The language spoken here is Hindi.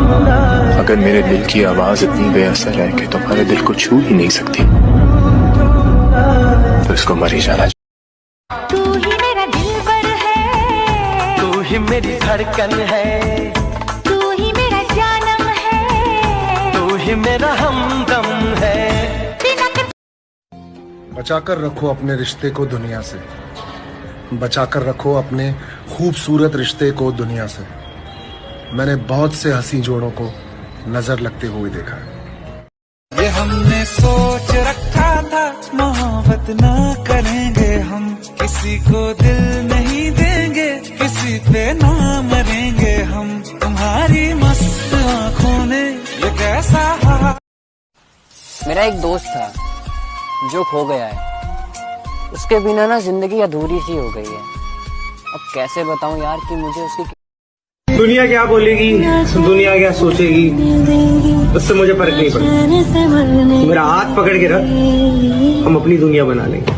अगर मेरे दिल की आवाज इतनी बेअसर है कि तुम्हारे दिल को छू ही नहीं सकती, तो इसको मर ही जाना। तू ही मेरा दिलबर है, तू ही मेरी धड़कन है, तू ही मेरा जानम है, तू ही मेरा हमदम है। बचाकर रखो अपने रिश्ते को दुनिया से, बचाकर रखो अपने खूबसूरत रिश्ते को दुनिया से। मैंने बहुत से हंसी जोड़ों को नजर लगते हुए देखा है। ये हमने सोच रखा था, मोहब्बत ना करेंगे हम, किसी को दिल नहीं देंगे, किसी पे ना मरेंगे हम। तुम्हारी मस्त आंखों ने ये कैसा मेरा एक दोस्त था जो खो गया है। उसके बिना ना जिंदगी अधूरी सी हो गई है। अब कैसे बताऊं यार कि मुझे उसकी दुनिया क्या बोलेगी, दुनिया क्या सोचेगी, उससे मुझे फर्क नहीं पड़ता। मेरा हाथ पकड़ के रख, हम अपनी दुनिया बना लेंगे।